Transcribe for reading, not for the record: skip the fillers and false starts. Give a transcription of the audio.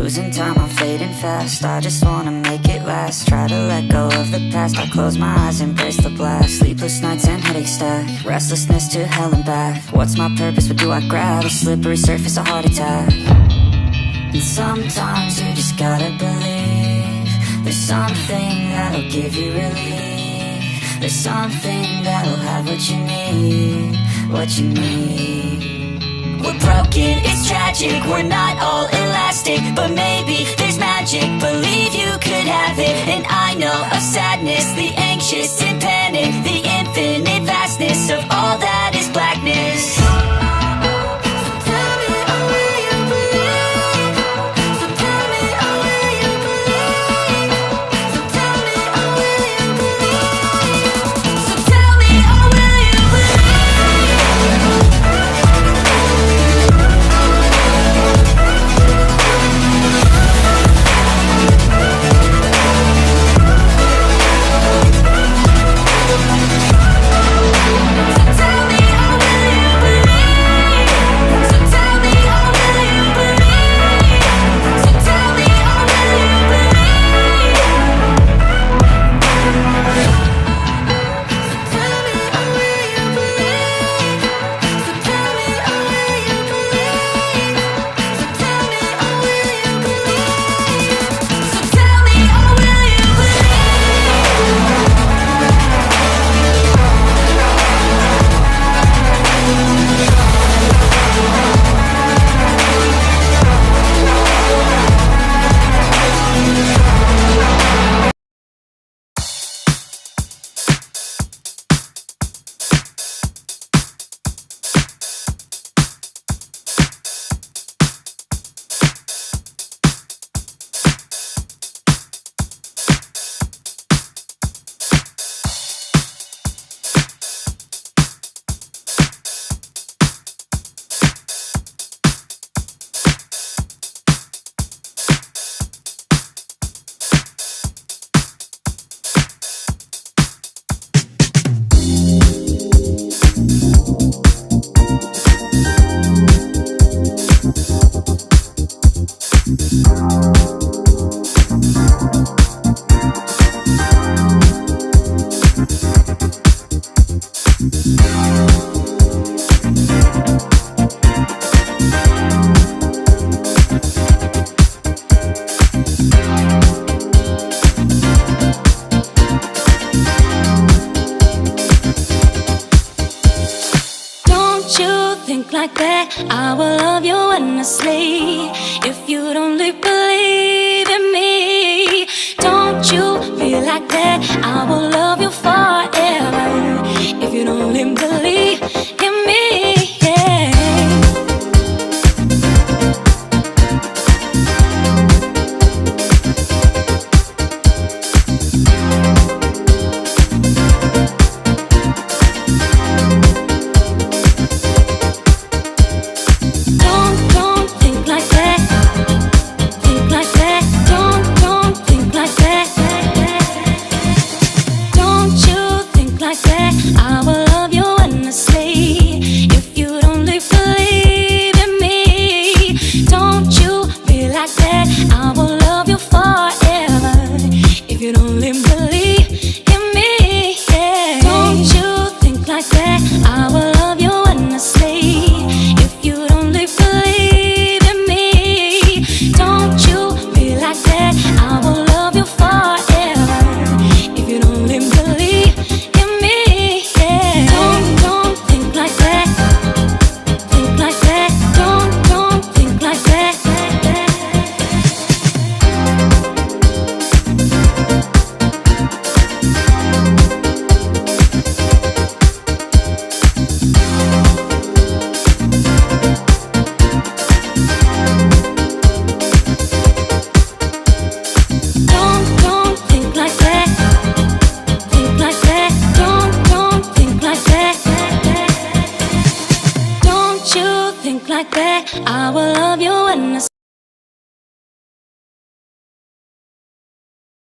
losing time, I'm fading fast. I just wanna make it last. Try to let go of the past. I close my eyes, embrace the blast. Sleepless nights and headaches stack. Restlessness to hell and back. What's my purpose, what do I grab? A slippery surface, a heart attack. And sometimes you just gotta believe there's something that'll give you relief. There's something that'll have what you need, what you need. We're broken, it's tragic, we're not all elastic, but maybe there's magic, believe you could have it. And I know of sadness, the anxious and panic, the infinite vastness of all that is blackness. I will love you endlessly. If you don't believe in me, don't you feel like that? I will love you forever. If you don't believe in me, yeah. I will love you